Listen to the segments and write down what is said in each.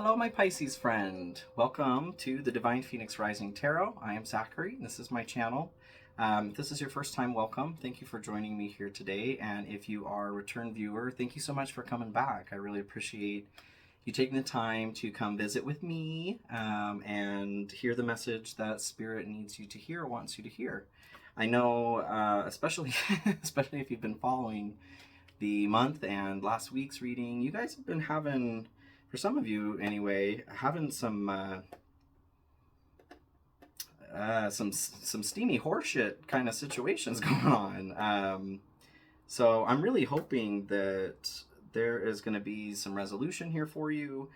Hello, my Pisces friend. Welcome to the Divine Phoenix Rising Tarot. I am Zachary, and this is my channel. If this is your first time, welcome. Thank you for joining me here today. And if you are a return viewer, thank you so much for coming back. I really appreciate you taking the time to come visit with me and hear the message that Spirit needs you to hear, wants you to hear. I know, especially if you've been following the month and last week's reading, you guys have been having, for some of you anyway, having some steamy horseshit kind of situations going on. So I'm really hoping that there is going to be some resolution here for you.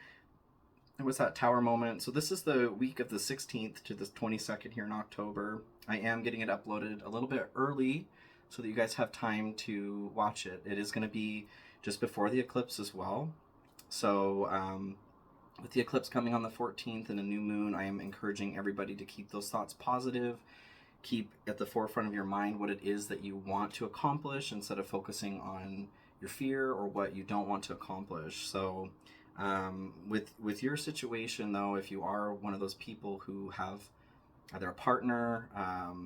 There was that tower moment. So this is the week of the 16th to the 22nd here in October. I am getting it uploaded a little bit early so that you guys have time to watch it. It is going to be just before the eclipse as well. So with the eclipse coming on the 14th and a new moon, I am encouraging everybody to keep those thoughts positive. Keep at the forefront of your mind what it is that you want to accomplish instead of focusing on your fear or what you don't want to accomplish. So with your situation, though, if you are one of those people who have either a partner,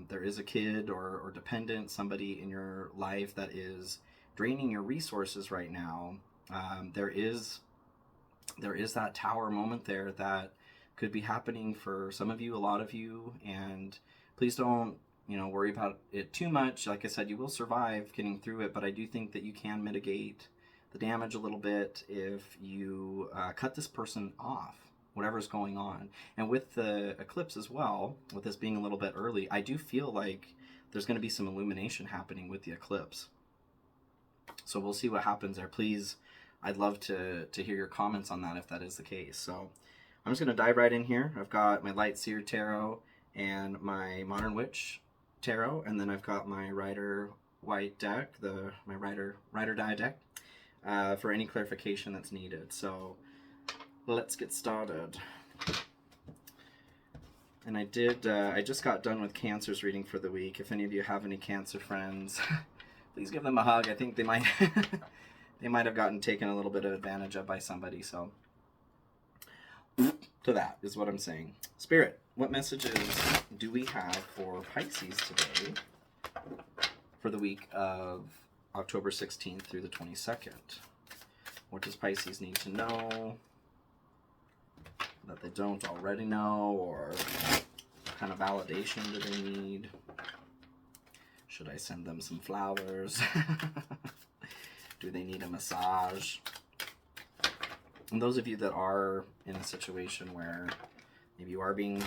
there is a kid or dependent, somebody in your life that is draining your resources right now, there is that tower moment there that could be happening for some of you, a lot of you, and please don't, worry about it too much. Like I said, you will survive getting through it, but I do think that you can mitigate the damage a little bit if you cut this person off, whatever's going on. And with the eclipse as well, with this being a little bit early, I do feel like there's going to be some illumination happening with the eclipse. So we'll see what happens there. Please, I'd love to hear your comments on that if that is the case. So I'm just going to dive right in here. I've got my Light Seer Tarot and my Modern Witch Tarot, and then I've got my Rider White deck, my Rider Die deck, for any clarification that's needed. So let's get started. And I just got done with Cancer's reading for the week. If any of you have any Cancer friends, please give them a hug. I think they might they might have gotten taken a little bit of advantage of by somebody. So to that is what I'm saying. Spirit, what messages do we have for Pisces today for the week of October 16th through the 22nd? What does Pisces need to know that they don't already know, or what kind of validation do they need? Should I send them some flowers? Do they need a massage? And those of you that are in a situation where maybe you are being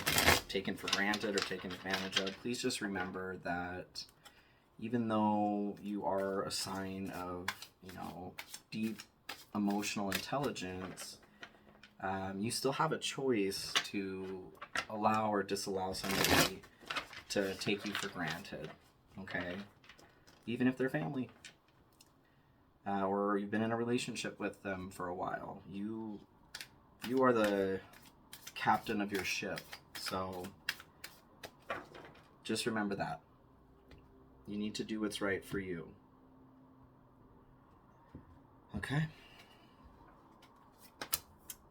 taken for granted or taken advantage of, please just remember that even though you are a sign of, deep emotional intelligence, you still have a choice to allow or disallow somebody to take you for granted, okay? Even if they're family, or you've been in a relationship with them for a while. You are the captain of your ship, so just remember that. You need to do what's right for you. Okay?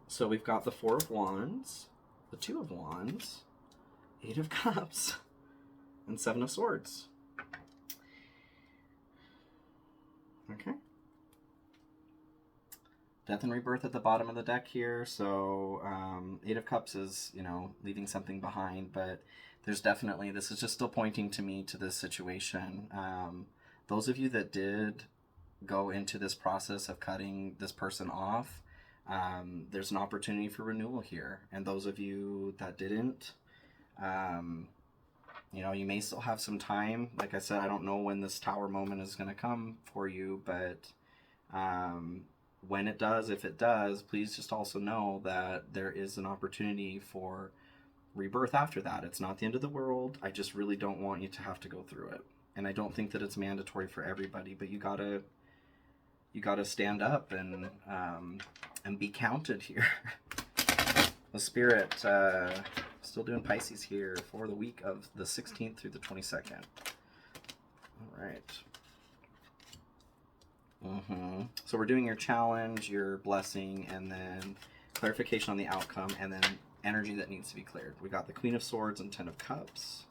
So we've got the Four of Wands, the Two of Wands, Eight of Cups, and Seven of Swords. Okay. Death and rebirth at the bottom of the deck here. So Eight of Cups is, leaving something behind, but there's definitely, this is just still pointing to me to this situation. Those of you that did go into this process of cutting this person off, there's an opportunity for renewal here. And those of you that didn't, you may still have some time. Like I said, I don't know when this tower moment is going to come for you, but when it does, if it does, please just also know that there is an opportunity for rebirth after that. It's not the end of the world. I just really don't want you to have to go through it. And I don't think that it's mandatory for everybody, but you gotta stand up and be counted here. The Spirit, still doing Pisces here for the week of the 16th through the 22nd. All right. So we're doing your challenge, your blessing, and then clarification on the outcome, and then energy that needs to be cleared. We got the Queen of Swords and Ten of Cups.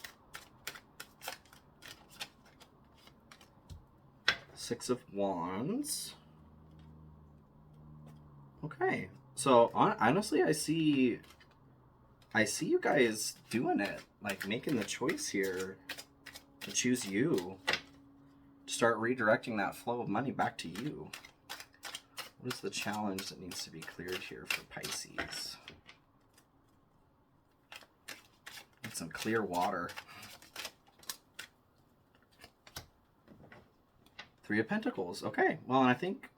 Six of Wands. Okay, so honestly, I see you guys doing it, like making the choice here to choose you, to start redirecting that flow of money back to you. What is the challenge that needs to be cleared here for Pisces? Need some clear water. Three of Pentacles. Okay, well, and I think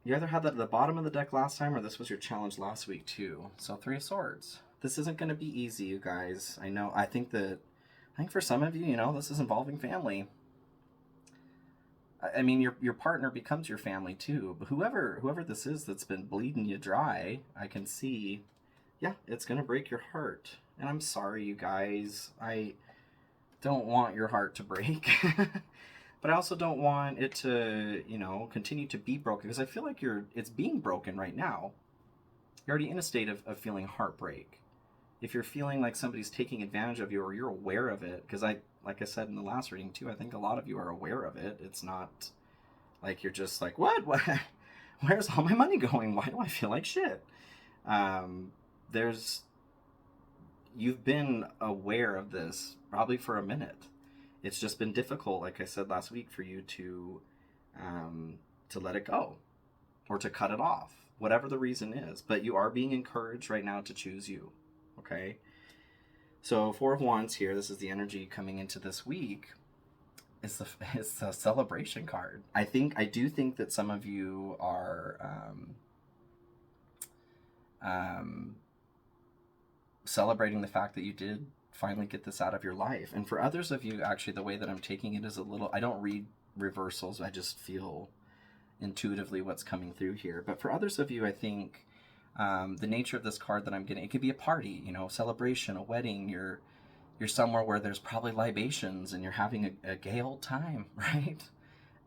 you either had that at the bottom of the deck last time, or this was your challenge last week too. So Three of Swords. This isn't going to be easy, you guys. I know. I think for some of you, this is involving family. I mean, your partner becomes your family too. But whoever this is that's been bleeding you dry, I can see, yeah, it's going to break your heart. And I'm sorry, you guys. I don't want your heart to break. But I also don't want it to, continue to be broken, because I feel like it's being broken right now. You're already in a state of feeling heartbreak. If you're feeling like somebody's taking advantage of you, or you're aware of it, because like I said in the last reading too, I think a lot of you are aware of it. It's not like you're just like, what? Where's all my money going? Why do I feel like shit? You've been aware of this probably for a minute. It's just been difficult, like I said last week, for you to let it go or to cut it off, whatever the reason is. But you are being encouraged right now to choose you, okay? So Four of Wands here, this is the energy coming into this week. It's a celebration card. I do think that some of you are celebrating the fact that you did finally get this out of your life. And for others of you, actually, the way that I'm taking it is I don't read reversals. I just feel intuitively what's coming through here. But for others of you, I think the nature of this card that I'm getting, it could be a party, celebration, a wedding. You're somewhere where there's probably libations and you're having a gay old time, right?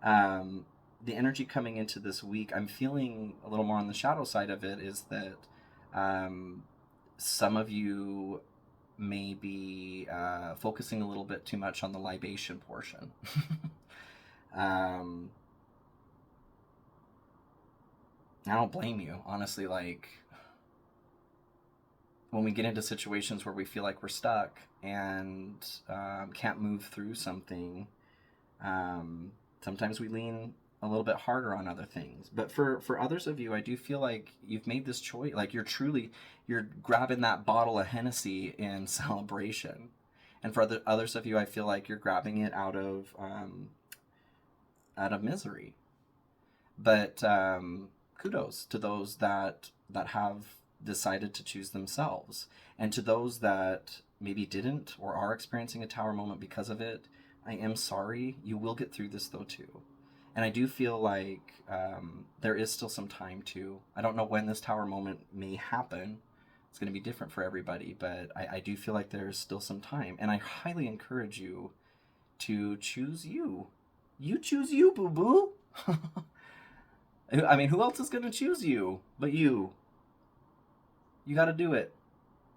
The energy coming into this week, I'm feeling a little more on the shadow side of it, is that some of you may be focusing a little bit too much on the libation portion. I don't blame you, honestly. Like, when we get into situations where we feel like we're stuck and can't move through something, sometimes we lean a little bit harder on other things. But for others of you, I do feel like you've made this choice. Like, you're grabbing that bottle of Hennessy in celebration. And for others of you, I feel like you're grabbing it out of misery. But kudos to those that have decided to choose themselves. And to those that maybe didn't or are experiencing a tower moment because of it, I am sorry. You will get through this though too. And I do feel like there is still some time too. I don't know when this tower moment may happen. It's going to be different for everybody, but I do feel like there's still some time. And I highly encourage you to choose you. You choose you, boo-boo. I mean, who else is going to choose you but you? You got to do it.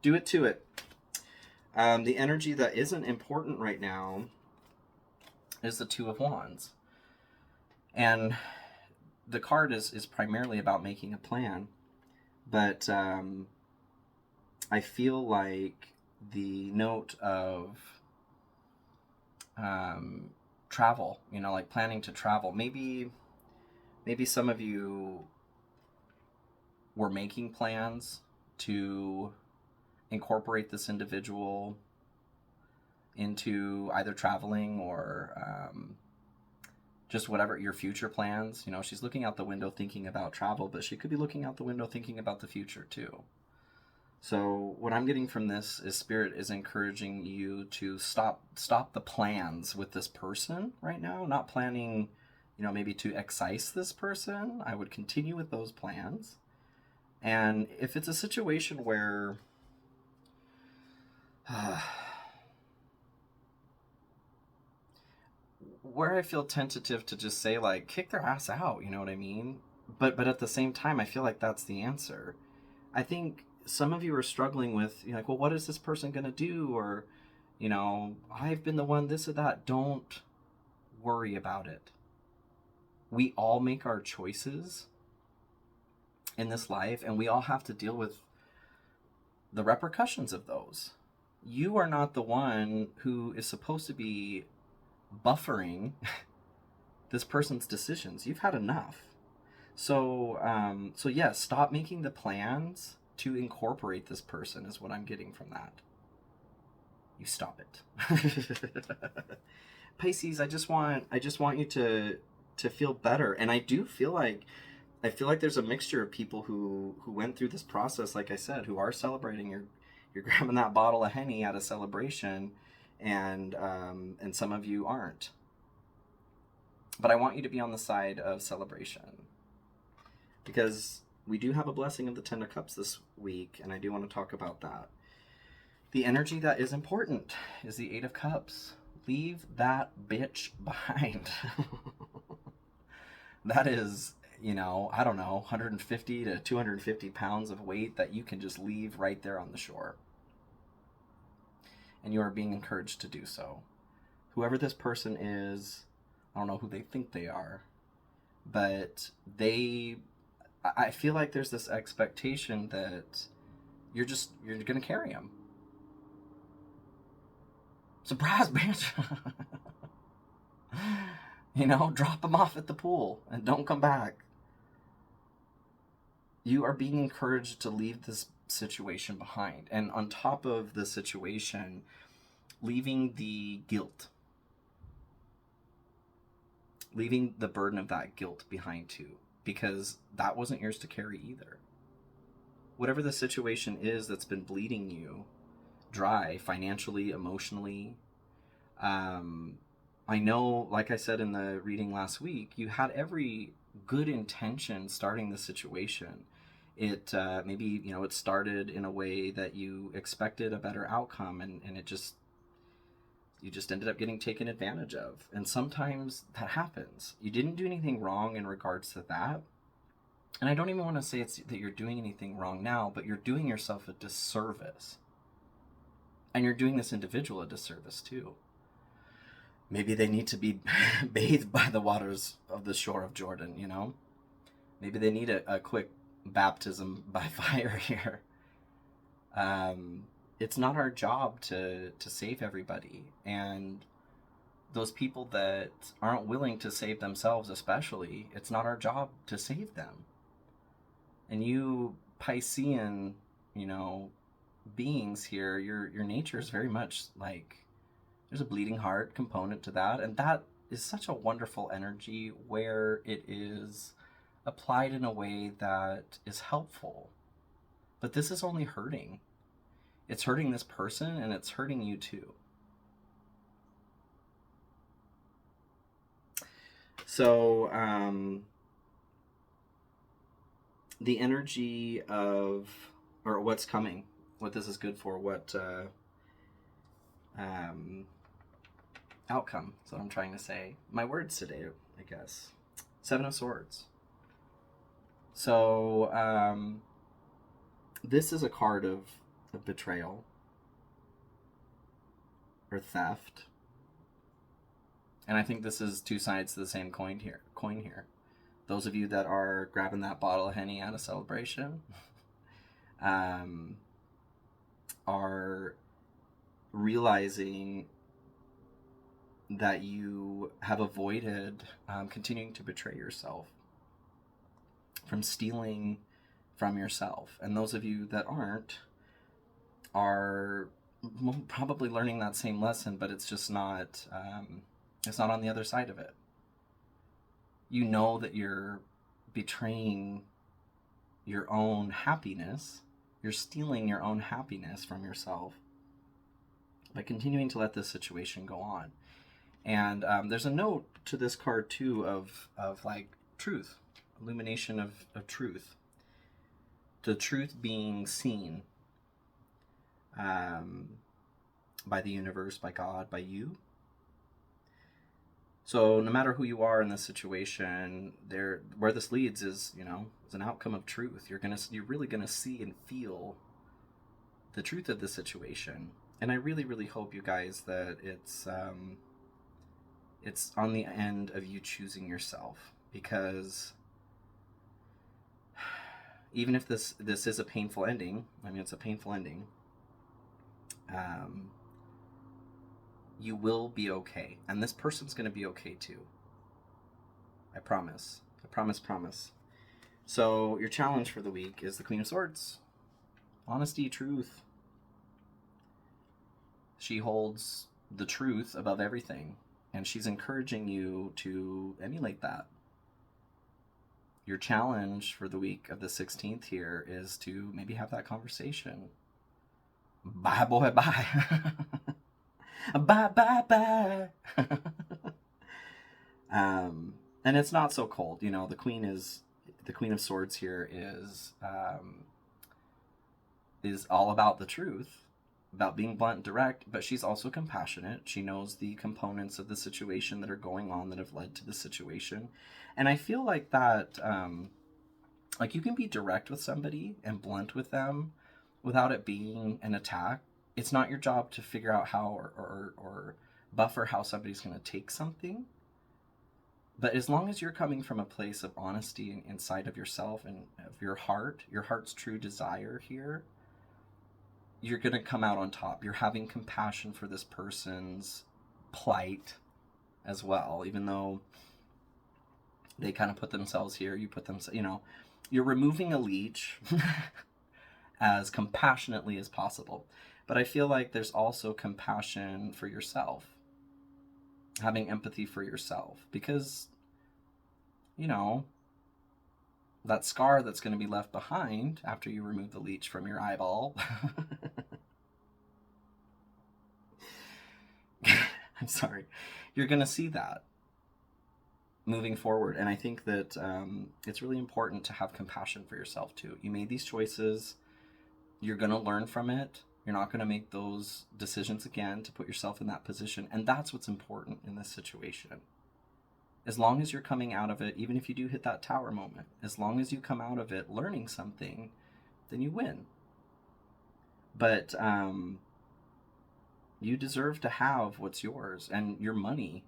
Do it to it. The energy that isn't important right now is the Two of Wands. And the card is primarily about making a plan. But I feel like the note of travel, like planning to travel. Maybe some of you were making plans to incorporate this individual into either traveling or just whatever your future plans. She's looking out the window thinking about travel, but she could be looking out the window thinking about the future too. So what I'm getting from this is Spirit is encouraging you to stop the plans with this person right now. Not planning, maybe to excise this person. I would continue with those plans. And if it's a situation where I feel tentative to just say, like, kick their ass out, you know what I mean? But at the same time, I feel like that's the answer. I think some of you are struggling with, like, well, what is this person going to do? Or, I've been the one, this or that. Don't worry about it. We all make our choices in this life, and we all have to deal with the repercussions of those. You are not the one who is supposed to be buffering this person's decisions. You've had enough. So yes, stop making the plans to incorporate this person is what I'm getting from that. You stop it. Pisces, I just want you to feel better. And I feel like there's a mixture of people who went through this process, like I said, who are celebrating. You're grabbing that bottle of Henny at a celebration, and some of you aren't. But I want you to be on the side of celebration, because we do have a blessing of the Ten of Cups this week, and I do want to talk about that. The energy that is important is the Eight of Cups. Leave that bitch behind. That is, I don't know, 150 to 250 pounds of weight that you can just leave right there on the shore. And you are being encouraged to do so. Whoever this person is, I don't know who they think they are, but I feel like there's this expectation that you're going to carry them. Surprise, bitch. Drop them off at the pool and don't come back. You are being encouraged to leave this situation behind. And on top of the situation, leaving the guilt. Leaving the burden of that guilt behind too. Because that wasn't yours to carry either. Whatever the situation is that's been bleeding you dry, financially, emotionally. I know, like I said in the reading last week, you had every good intention starting the situation. It maybe, it started in a way that you expected a better outcome, and you just ended up getting taken advantage of. And sometimes that happens. You didn't do anything wrong in regards to that. And I don't even want to say that you're doing anything wrong now, but you're doing yourself a disservice. And you're doing this individual a disservice too. Maybe they need to be bathed by the waters of the shore of Jordan, Maybe they need a quick baptism by fire here. It's not our job to save everybody. And those people that aren't willing to save themselves especially, it's not our job to save them. And you Piscean, beings here, your nature is very much like, there's a bleeding heart component to that, and that is such a wonderful energy where it is applied in a way that is helpful. But this is only hurting. It's hurting this person, and it's hurting you too. So the energy of, or what's coming, what this is good for, what outcome is what I'm trying to say. My words today, I guess. Seven of Swords. So this is a card of betrayal or theft. And I think this is two sides to the same coin here. Those of you that are grabbing that bottle of Henny at a celebration are realizing that you have avoided continuing to betray yourself, from stealing from yourself. And those of you that aren't are probably learning that same lesson, but it's just not, it's not on the other side of it. You know that you're betraying your own happiness. You're stealing your own happiness from yourself by continuing to let this situation go on. And there's a note to this card too of like truth, illumination of truth. The truth being seen by the universe, by God, by you. So no matter who you are in this situation, where this leads is, is an outcome of truth. You're really gonna see and feel the truth of the situation. And I really, really hope, you guys, that it's on the end of you choosing yourself, because even if this is a painful ending, I mean, it's a painful ending, um, you will be okay, and this person's going to be okay too. I promise. I promise, promise. So your challenge for the week is the Queen of Swords. Honesty, truth. She holds the truth above everything, and she's encouraging you to emulate that. Your challenge for the week of the 16th here is to maybe have that conversation. Bye, boy, bye. Bye, bye, bye. And it's not so cold. The Queen of Swords here is all about the truth, about being blunt and direct, but she's also compassionate. She knows the components of the situation that are going on that have led to the situation. And I feel like that, like, you can be direct with somebody and blunt with them without it being an attack. It's not your job to figure out how or buffer how somebody's going to take something. But as long as you're coming from a place of honesty inside of yourself and of your heart's true desire here, you're going to come out on top. You're having compassion for this person's plight as well, even though they kind of put themselves here. You put them, you're removing a leech as compassionately as possible. But I feel like there's also compassion for yourself, having empathy for yourself, because, that scar that's going to be left behind after you remove the leech from your eyeball. I'm sorry. You're going to see that moving forward. And I think that it's really important to have compassion for yourself too. You made these choices. You're going to learn from it. You're not going to make those decisions again to put yourself in that position. And that's what's important in this situation. As long as you're coming out of it, even if you do hit that tower moment, as long as you come out of it learning something, then you win. But you deserve to have what's yours, and your money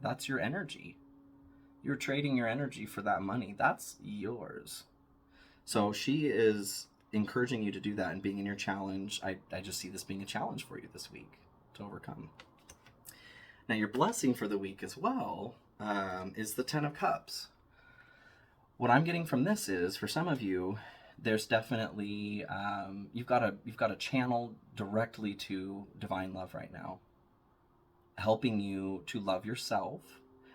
that's your energy. You're trading your energy for that money. That's yours. So she is encouraging you to do that and being in your challenge. I just see this being a challenge for you this week to overcome. Now, your blessing for the week as well is the Ten of Cups. What I'm getting from this is, for some of you, there's definitely you've got a channel directly to divine love right now, helping you to love yourself,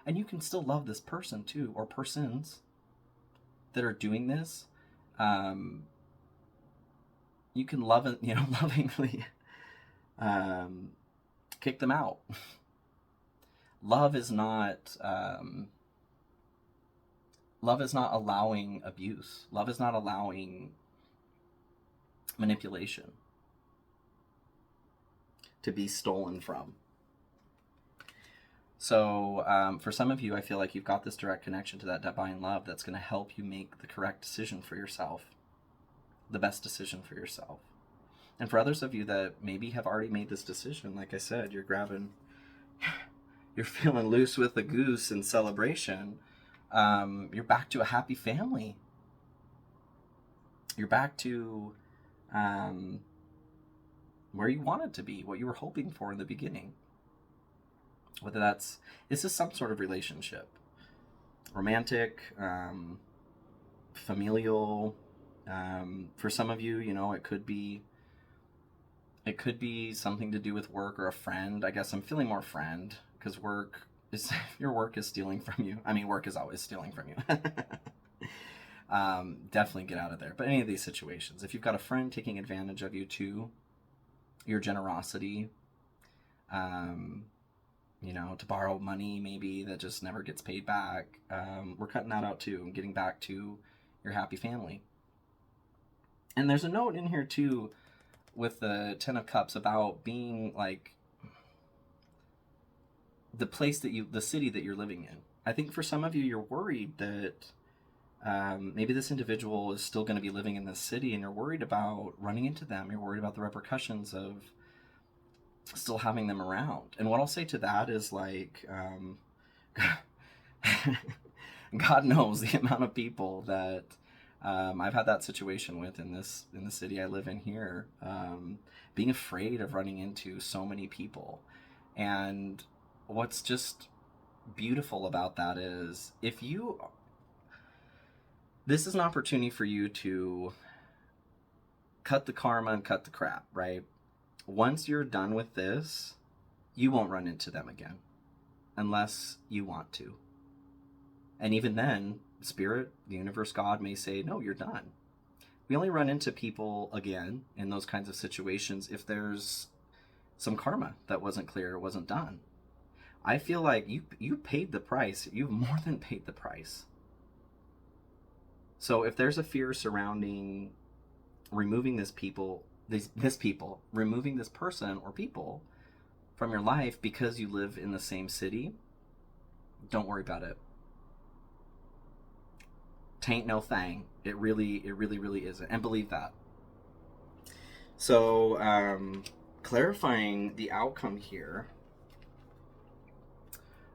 and you can still love this person too, or persons that are doing this. You can lovingly kick them out. Love is not allowing abuse. Love is not allowing manipulation to be stolen from. So for some of you, I feel like you've got this direct connection to that divine love that's going to help you make the correct decision for yourself, the best decision for yourself. And for others of you that maybe have already made this decision, like I said, you're feeling loose with the goose in celebration. You're back to a happy family. You're back to where you wanted to be, what you were hoping for in the beginning. Whether this is some sort of relationship, romantic, familial. For some of you, it could be something to do with work or a friend. I guess I'm feeling more friend, because your work is stealing from you. I mean, work is always stealing from you. Definitely get out of there. But any of these situations, if you've got a friend taking advantage of you too, your generosity, to borrow money maybe that just never gets paid back, we're cutting that out too and getting back to your happy family. And there's a note in here too with the Ten of Cups about being like, the city that you're living in. I think for some of you, you're worried that maybe this individual is still going to be living in this city, and you're worried about running into them. You're worried about the repercussions of still having them around. And what I'll say to that is like, God knows the amount of people that I've had that situation with in the city I live in here, being afraid of running into so many people. And what's just beautiful about that is this is an opportunity for you to cut the karma and cut the crap, right? Once you're done with this, you won't run into them again unless you want to. And even then, Spirit, the universe, God may say, no, you're done. We only run into people again in those kinds of situations if there's some karma that wasn't clear or wasn't done. I feel like you paid the price. You've more than paid the price. So if there's a fear surrounding removing removing this person or people from your life because you live in the same city, don't worry about it. Tain't no thing. It really isn't. And believe that. So, clarifying the outcome here.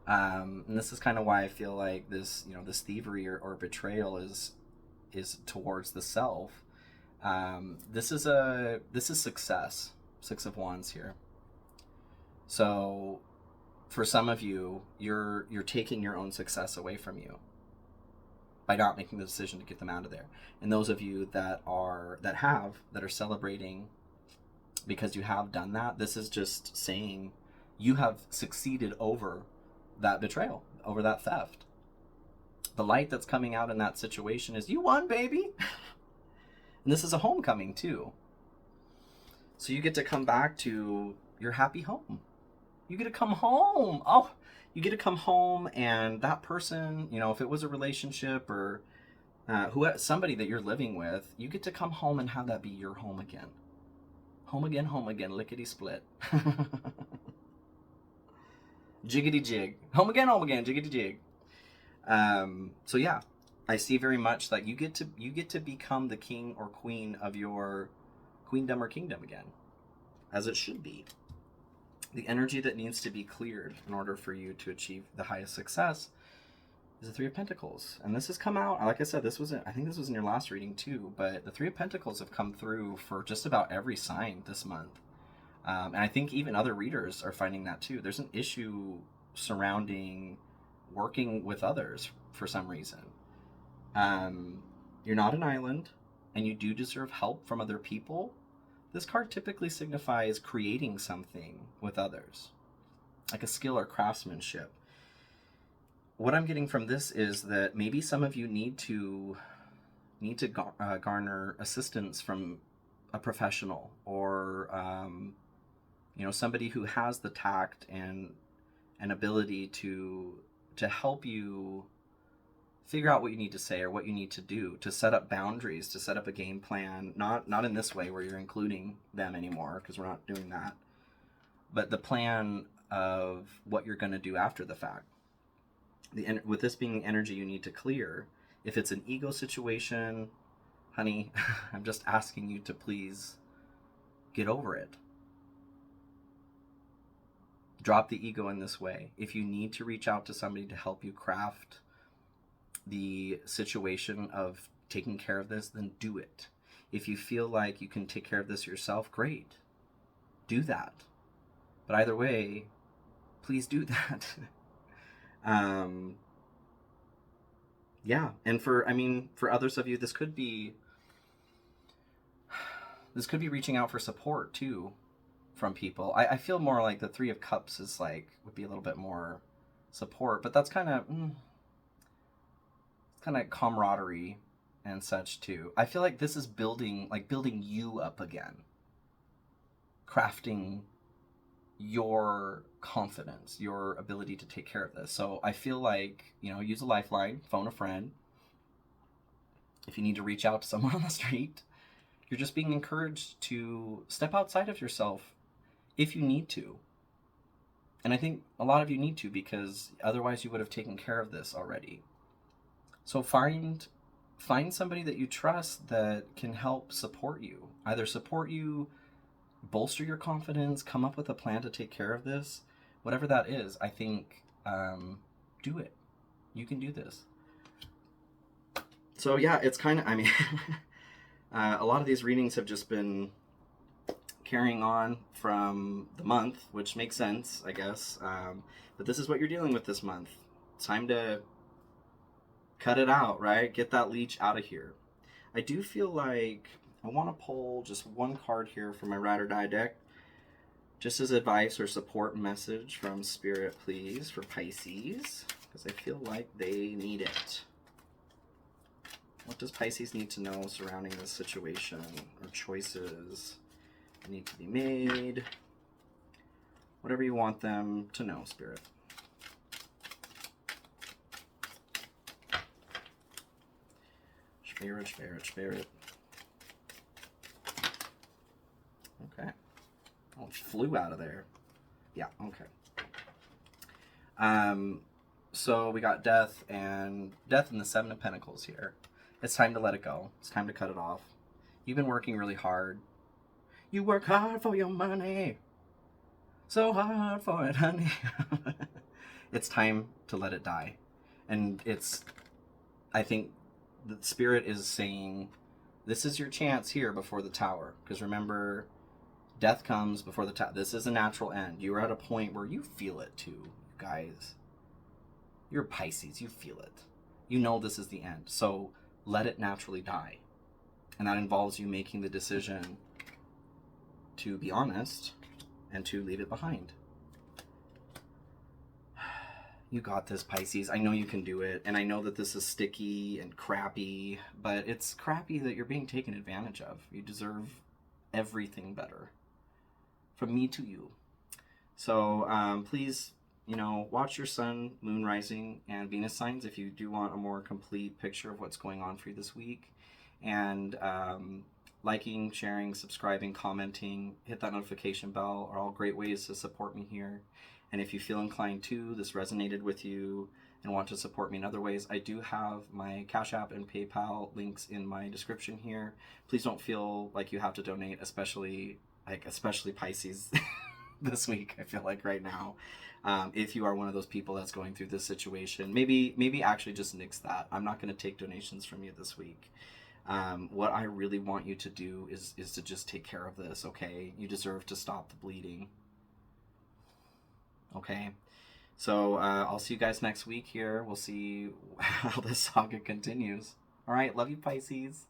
And this is kind of why I feel like this thievery or betrayal is towards the self. This is success. 6 of Wands here. So for some of you, you're taking your own success away from you by not making the decision to get them out of there. And those of you that are celebrating because you have done that, this is just saying you have succeeded over that betrayal, over that theft. The light that's coming out in that situation is you won, baby. And this is a homecoming too. So you get to come back to your happy home. You get to come home. Oh, you get to come home, and that person, if it was a relationship or somebody that you're living with, you get to come home and have that be your home again. Home again, lickety split. Jiggity jig. Home again, jiggity jig. So yeah, I see very much that you get to become the king or queen of your queendom or kingdom again, as it should be. The energy that needs to be cleared in order for you to achieve the highest success is the 3 of Pentacles. And this has come out, like I said, I think this was in your last reading too, but the 3 of Pentacles have come through for just about every sign this month. And I think even other readers are finding that too. There's an issue surrounding working with others for some reason. You're not an island, and you do deserve help from other people. This card typically signifies creating something with others, like a skill or craftsmanship. What I'm getting from this is that maybe some of you need to garner assistance from a professional or somebody who has the tact and ability to help you figure out what you need to say or what you need to do, to set up boundaries, to set up a game plan, not in this way where you're including them anymore, because we're not doing that, but the plan of what you're going to do after the fact. With this being the energy you need to clear, if it's an ego situation, honey, I'm just asking you to please get over it. Drop the ego in this way. If you need to reach out to somebody to help you craft the situation of taking care of this, then do it. If you feel like you can take care of this yourself, great. Do that. But either way, please do that. Yeah. And for others of you, this could be reaching out for support too from people. I feel more like the 3 of Cups is would be a little bit more support, but that's kind of camaraderie and such too. I feel like this is building you up again, crafting your confidence, your ability to take care of this. So I feel like, use a lifeline, phone a friend. If you need to reach out to someone on the street, you're just being encouraged to step outside of yourself if you need to. And I think a lot of you need to, because otherwise you would have taken care of this already. So find somebody that you trust that can help support you. Either support you, bolster your confidence, come up with a plan to take care of this. Whatever that is, I think, do it. You can do this. So yeah, it's kind of, I mean, a lot of these readings have just been carrying on from the month, which makes sense, I guess. But this is what you're dealing with this month. It's time to cut it out, right? Get that leech out of here. I do feel like I want to pull just one card here from my Ride or Die deck, just as advice or support message from Spirit, please, for Pisces, because I feel like they need it. What does Pisces need to know surrounding this situation, or choices that need to be made? Whatever you want them to know, Spirit. Spirit, Spirit, Spirit. Okay. Oh, it flew out of there. Yeah, okay. So we got death and the Seven of Pentacles here. It's time to let it go. It's time to cut it off. You've been working really hard. You work hard for your money. So hard for it, honey. It's time to let it die. And I think the Spirit is saying, this is your chance here before the Tower. Because remember, death comes before the Tower. This is a natural end. You are at a point where you feel it too, you guys. You're Pisces. You feel it. You know this is the end. So let it naturally die. And that involves you making the decision to be honest and to leave it behind. You got this, Pisces. I know you can do it. And I know that this is sticky and crappy, but it's crappy that you're being taken advantage of. You deserve everything better. From me to you. So please, watch your sun, moon rising, and Venus signs if you do want a more complete picture of what's going on for you this week. And liking, sharing, subscribing, commenting, hit that notification bell are all great ways to support me here. And if you feel inclined to, this resonated with you, and want to support me in other ways, I do have my Cash App and PayPal links in my description here. Please don't feel like you have to donate, especially Pisces this week, I feel like right now. If you are one of those people that's going through this situation, maybe actually just nix that. I'm not going to take donations from you this week. What I really want you to do is to just take care of this, okay? You deserve to stop the bleeding. Okay? So I'll see you guys next week here. We'll see how this saga continues. All right, love you, Pisces.